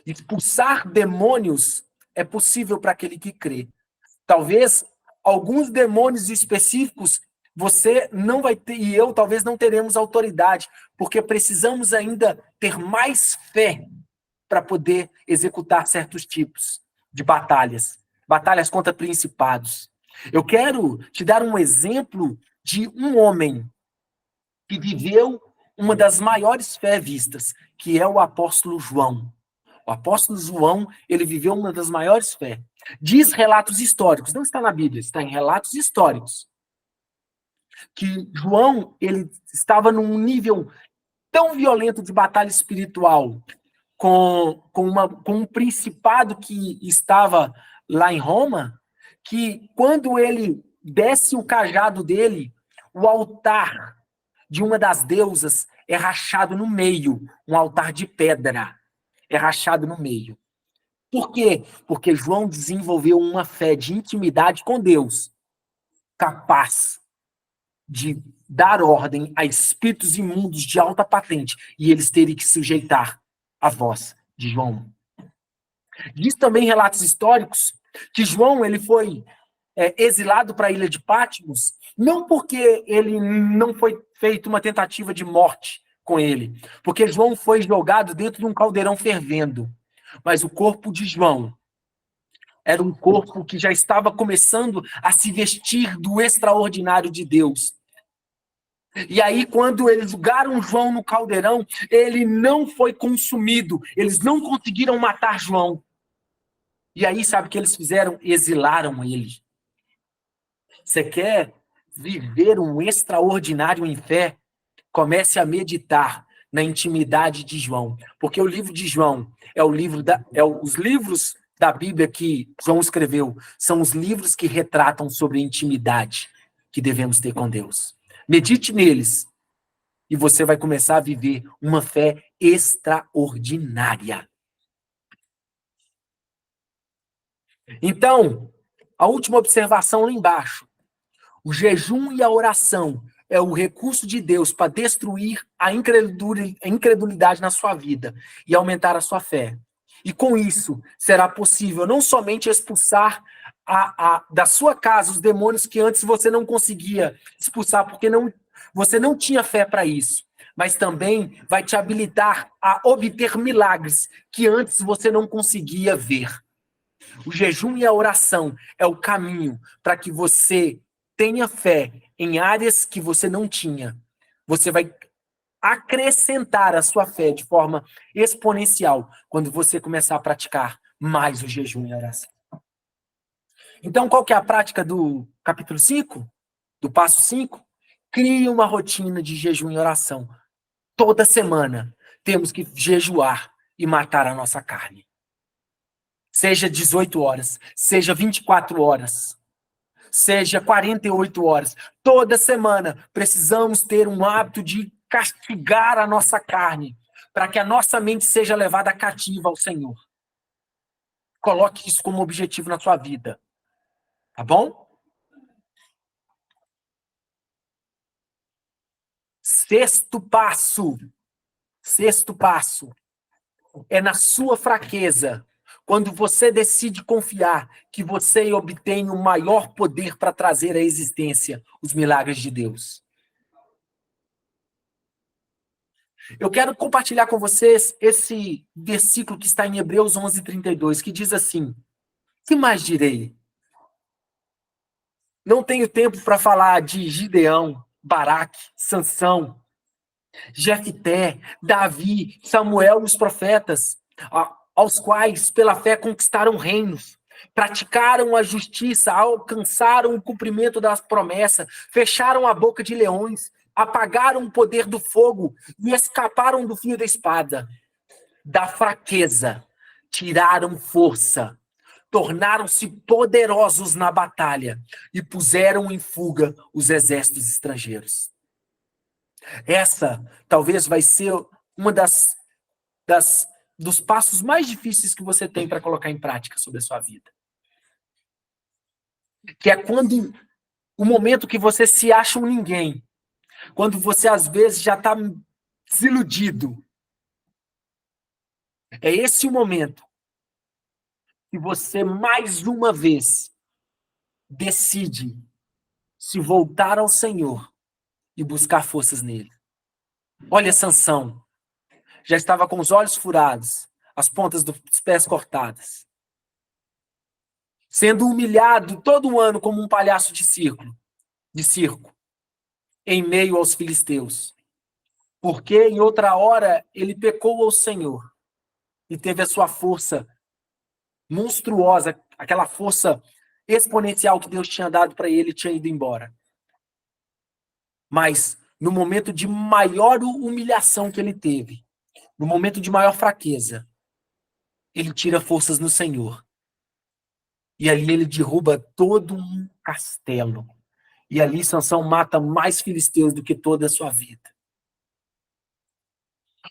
Expulsar demônios é possível para aquele que crê. Talvez alguns demônios específicos você não vai ter, e eu talvez não teremos autoridade, porque precisamos ainda ter mais fé para poder executar certos tipos de batalhas. Batalhas contra principados. Eu quero te dar um exemplo de um homem que viveu uma das maiores fé vistas, que é o apóstolo João. O apóstolo João, ele viveu uma das maiores fé. Diz relatos históricos, não está na Bíblia, está em relatos históricos, que João, ele estava num nível tão violento de batalha espiritual com um principado que estava lá em Roma, que quando ele desce o cajado dele, o altar de uma das deusas é rachado no meio, um altar de pedra é rachado no meio. Por quê? Porque João desenvolveu uma fé de intimidade com Deus, capaz de dar ordem a espíritos imundos de alta patente, e eles terem que sujeitar a voz de João. Diz também relatos históricos que João ele foi exilado para a ilha de Patmos, não porque ele não foi feita uma tentativa de morte com ele, porque João foi jogado dentro de um caldeirão fervendo, mas o corpo de João era um corpo que já estava começando a se vestir do extraordinário de Deus. E aí, quando eles jogaram João no caldeirão, ele não foi consumido. Eles não conseguiram matar João. E aí, sabe o que eles fizeram? Exilaram ele. Você quer viver um extraordinário em fé? Comece a meditar na intimidade de João. Porque o livro de João é os livros da Bíblia que João escreveu. São os livros que retratam sobre a intimidade que devemos ter com Deus. Medite neles e você vai começar a viver uma fé extraordinária. Então, a última observação lá embaixo. O jejum e a oração é o recurso de Deus para destruir a incredulidade na sua vida e aumentar a sua fé. E com isso, será possível não somente expulsar da sua casa os demônios que antes você não conseguia expulsar, porque você não tinha fé para isso, mas também vai te habilitar a obter milagres que antes você não conseguia ver. O jejum e a oração é o caminho para que você tenha fé em áreas que você não tinha. Você vai acrescentar a sua fé de forma exponencial quando você começar a praticar mais o jejum e a oração. Então, qual que é a prática do capítulo 5? Do passo 5? Crie uma rotina de jejum e oração. Toda semana temos que jejuar e matar a nossa carne. Seja 18 horas, seja 24 horas, seja 48 horas. Toda semana precisamos ter um hábito de castigar a nossa carne, para que a nossa mente seja levada cativa ao Senhor. Coloque isso como objetivo na sua vida. Tá bom? Sexto passo é na sua fraqueza. Quando você decide confiar que você obtém o maior poder para trazer à existência os milagres de Deus. Eu quero compartilhar com vocês esse versículo que está em Hebreus 11:32, que diz assim: que mais direi? Não tenho tempo para falar de Gideão, Baraque, Sansão, Jefté, Davi, Samuel e os profetas, aos quais, pela fé, conquistaram reinos, praticaram a justiça, alcançaram o cumprimento das promessas, fecharam a boca de leões, apagaram o poder do fogo e escaparam do fio da espada. Da fraqueza, tiraram força, tornaram-se poderosos na batalha e puseram em fuga os exércitos estrangeiros. Essa talvez vai ser uma dos passos mais difíceis que você tem para colocar em prática sobre a sua vida. Que é quando o momento que você se acha um ninguém, quando você às vezes já está desiludido. É esse o momento que você mais uma vez decide se voltar ao Senhor e buscar forças nele. Olha Sansão, já estava com os olhos furados, as pontas dos pés cortadas, sendo humilhado todo ano como um palhaço de circo, em meio aos filisteus. Porque em outra hora ele pecou ao Senhor e teve a sua força monstruosa, aquela força exponencial que Deus tinha dado para ele, tinha ido embora. Mas no momento de maior humilhação que ele teve, no momento de maior fraqueza, ele tira forças no Senhor. E ali ele derruba todo um castelo. E ali Sansão mata mais filisteus do que toda a sua vida.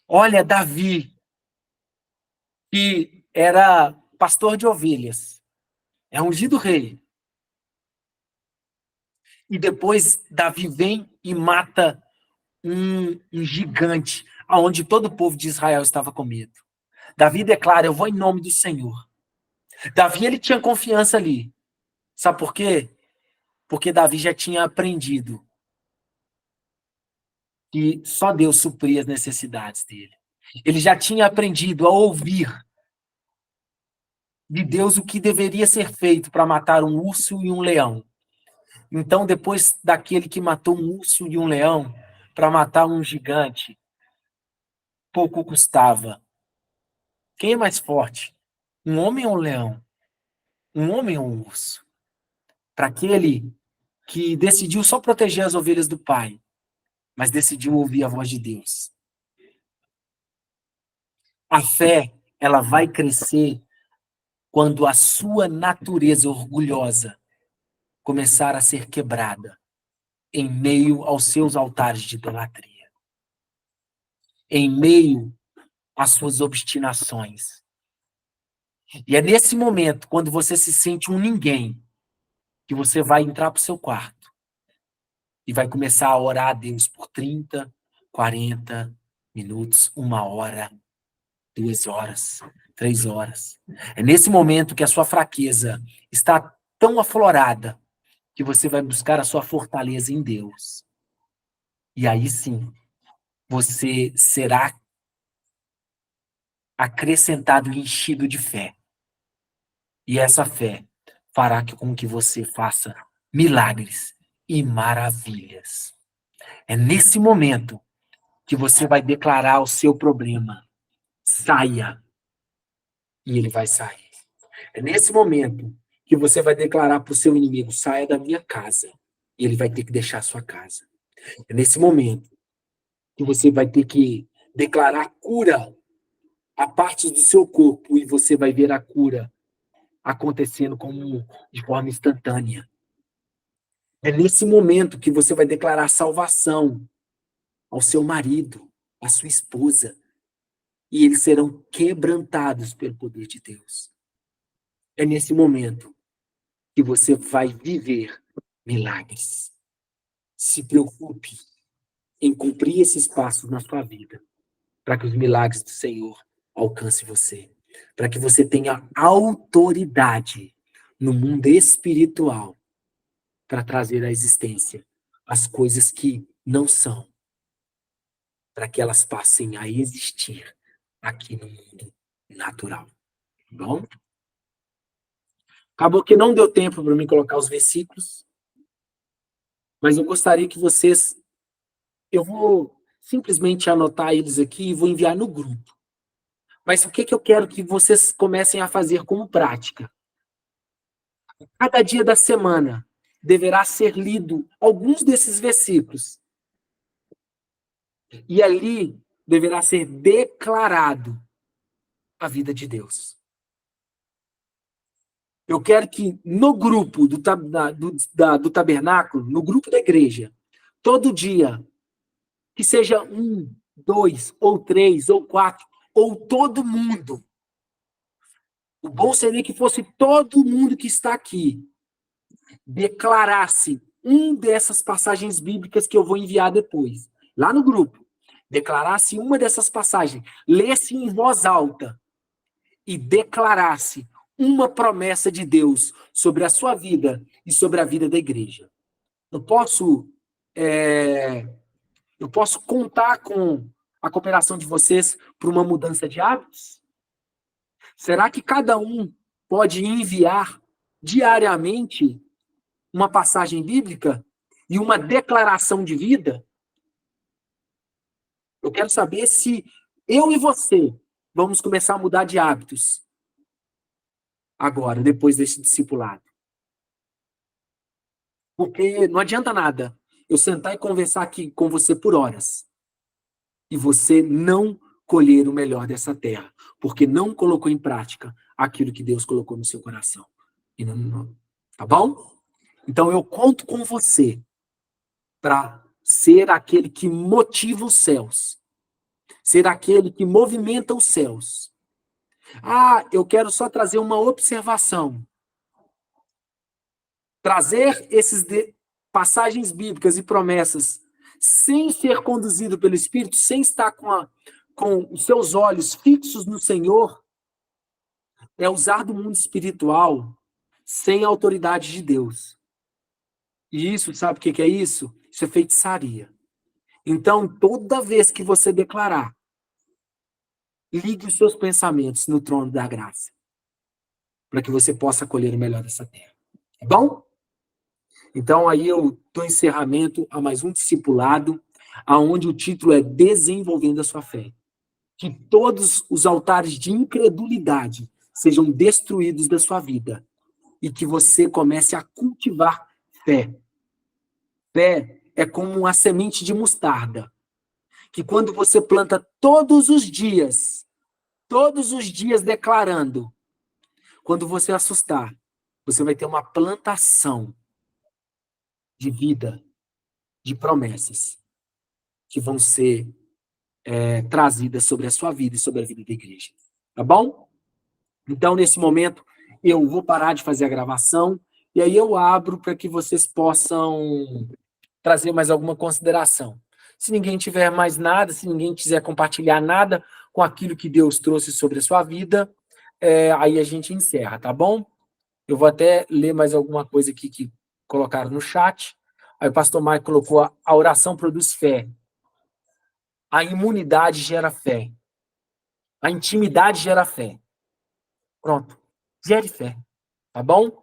Olha Davi, que era pastor de ovelhas, é ungido rei. E depois Davi vem e mata um gigante, aonde todo o povo de Israel estava com medo. Davi declara: eu vou em nome do Senhor. Davi, ele tinha confiança ali. Sabe por quê? Porque Davi já tinha aprendido que só Deus supria as necessidades dele. Ele já tinha aprendido a ouvir de Deus o que deveria ser feito para matar um urso e um leão. Então, depois daquele que matou um urso e um leão, para matar um gigante, pouco custava. Quem é mais forte? Um homem ou um leão? Um homem ou um urso? Para aquele que decidiu só proteger as ovelhas do pai, mas decidiu ouvir a voz de Deus. A fé, ela vai crescer quando a sua natureza orgulhosa começar a ser quebrada em meio aos seus altares de idolatria, em meio às suas obstinações. E é nesse momento, quando você se sente um ninguém, que você vai entrar para o seu quarto e vai começar a orar a Deus por 30, 40 minutos, 1 hora, 2 horas, 3 horas. É nesse momento que a sua fraqueza está tão aflorada que você vai buscar a sua fortaleza em Deus. E aí sim, você será acrescentado e enchido de fé. E essa fé fará com que você faça milagres e maravilhas. É nesse momento que você vai declarar o seu problema: saia. E ele vai sair. É nesse momento que você vai declarar para o seu inimigo: saia da minha casa. E ele vai ter que deixar a sua casa. É nesse momento que você vai ter que declarar cura a partes do seu corpo e você vai ver a cura acontecendo como de forma instantânea. É nesse momento que você vai declarar salvação ao seu marido, à sua esposa, e eles serão quebrantados pelo poder de Deus. É nesse momento que você vai viver milagres. Se preocupe em cumprir esses passos na sua vida, para que os milagres do Senhor alcancem você, para que você tenha autoridade no mundo espiritual para trazer à existência as coisas que não são, para que elas passem a existir aqui no mundo natural. Tá bom? Acabou que não deu tempo para mim colocar os versículos, mas eu gostaria que vocês. Eu vou simplesmente anotar eles aqui e vou enviar no grupo. Mas o que eu quero que vocês comecem a fazer como prática? Cada dia da semana deverá ser lido alguns desses versículos. E ali deverá ser declarado a vida de Deus. Eu quero que no grupo do tabernáculo, no grupo da igreja, todo dia, que seja 1, 2, ou 3, ou 4, ou todo mundo. O bom seria que fosse todo mundo que está aqui declarasse dessas passagens bíblicas que eu vou enviar depois, lá no grupo. Declarasse uma dessas passagens, lesse em voz alta e declarasse uma promessa de Deus sobre a sua vida e sobre a vida da igreja. Eu posso contar com a cooperação de vocês para uma mudança de hábitos? Será que cada um pode enviar diariamente uma passagem bíblica e uma declaração de vida? Eu quero saber se eu e você vamos começar a mudar de hábitos agora, depois desse discipulado. Porque não adianta nada eu sentar e conversar aqui com você por horas e você não colher o melhor dessa terra, porque não colocou em prática aquilo que Deus colocou no seu coração. Tá bom? Então eu conto com você para ser aquele que motiva os céus, ser aquele que movimenta os céus. Ah, eu quero só trazer uma observação. Trazer esses passagens bíblicas e promessas sem ser conduzido pelo Espírito, sem estar com os seus olhos fixos no Senhor, é usar do mundo espiritual sem a autoridade de Deus. E isso, sabe o que é isso? Isso é feitiçaria. Então, toda vez que você declarar, ligue os seus pensamentos no trono da graça, para que você possa colher o melhor dessa terra. Tá bom? Então, aí eu dou encerramento a mais um discipulado, aonde o título é Desenvolvendo a Sua Fé. Que todos os altares de incredulidade sejam destruídos da sua vida e que você comece a cultivar fé. Fé é como uma semente de mostarda, que quando você planta todos os dias declarando, quando você assustar, você vai ter uma plantação de vida, de promessas, que vão ser trazidas sobre a sua vida e sobre a vida da igreja. Tá bom? Então, nesse momento, eu vou parar de fazer a gravação e aí eu abro para que vocês possam trazer mais alguma consideração. Se ninguém tiver mais nada, se ninguém quiser compartilhar nada com aquilo que Deus trouxe sobre a sua vida, aí a gente encerra, tá bom? Eu vou até ler mais alguma coisa aqui que colocaram no chat. Aí o pastor Mike colocou: a oração produz fé. A imunidade gera fé. A intimidade gera fé. Pronto. Gere fé. Tá bom?